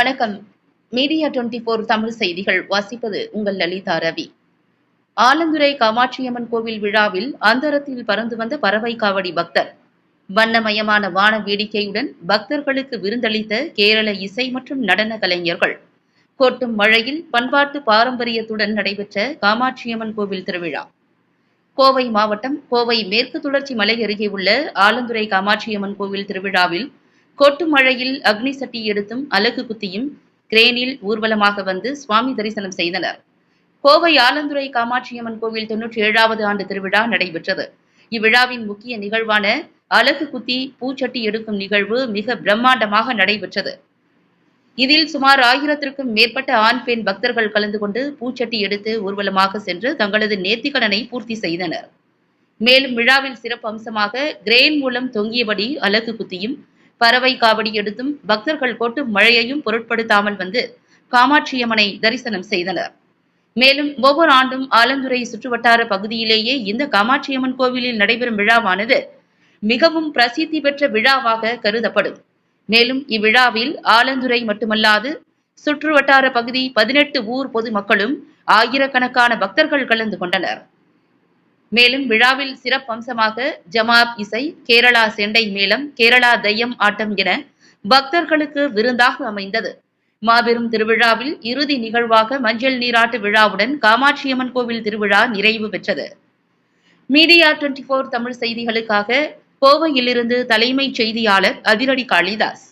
வணக்கம். மீடியா 24 தமிழ் செய்திகள் வாசிப்பது உங்கள் லலிதா ரவி. ஆலந்துறை காமாட்சியம்மன் கோவில் விழாவில் அந்தரத்தில் பறந்து வந்த பறவை காவடி பக்தர். வண்ணமயமான வான வேடிக்கையுடன் பக்தர்களுக்கு விருந்தளித்த கேரள இசை மற்றும் நடன கலைஞர்கள். கொட்டும் மழையில் பண்பாட்டு பாரம்பரியத்துடன் நடைபெற்ற காமாட்சியம்மன் கோவில் திருவிழா. கோவை மாவட்டம் கோவை மேற்கு தொடர்ச்சி மலை அருகே உள்ள ஆலந்துறை காமாட்சியம்மன் கோவில் திருவிழாவில் கொட்டும் மழையில் அக்னி சட்டி எடுத்தும் அலகு குத்தியும் கிரேனில் ஊர்வலமாக வந்து சுவாமி தரிசனம் செய்தனர். கோவை ஆலந்துறை காமாட்சியம்மன் கோவில் 97வது ஆண்டு திருவிழா நடைபெற்றது. இவ்விழாவின் முக்கிய நிகழ்வான அலகு குத்தி பூச்சட்டி எடுக்கும் நிகழ்வு மிக பிரம்மாண்டமாக நடைபெற்றது. இதில் சுமார் 1000க்கும் மேற்பட்ட ஆண் பெண் பக்தர்கள் கலந்து கொண்டு பூச்சட்டி எடுத்து ஊர்வலமாக சென்று தங்களது நேர்த்திக்கடனை பூர்த்தி செய்தனர். மேலும் விழாவில் சிறப்பு அம்சமாக கிரேன் மூலம் தொங்கியபடி அலகு குத்தியும் பறவை காவடி எடுத்தும் பக்தர்கள் கொட்டும் மழையையும் பொருட்படுத்தாமல் வந்து காமாட்சியம்மனை தரிசனம் செய்தனர். மேலும் ஒவ்வொரு ஆண்டும் ஆலந்துறை சுற்றுவட்டார பகுதியிலேயே இந்த காமாட்சியம்மன் கோவிலில் நடைபெறும் விழாவானது மிகவும் பிரசித்தி பெற்ற விழாவாக கருதப்படும். மேலும் இவ்விழாவில் ஆலந்துறை மட்டுமல்லாது சுற்றுவட்டார பகுதி 18 ஊர் பொதுமக்களும் ஆயிரக்கணக்கான பக்தர்கள் கலந்து கொண்டனர். மேலும் விழாவில் சிறப்பம்சமாக ஜமாப் இசை, கேரளா செண்டை மேளம், கேரளா தெய்யம் ஆட்டம் என பக்தர்களுக்கு விருந்தாக அமைந்தது. மாபெரும் திருவிழாவில் இறுதி நிகழ்வாக மஞ்சள் நீராட்டு விழாவுடன் காமாட்சியம்மன் கோவில் திருவிழா நிறைவு பெற்றது. மீடியா 24 தமிழ் செய்திகளுக்காக கோவையிலிருந்து தலைமைச் செய்தியாளர் அதிரடி காளிதாஸ்.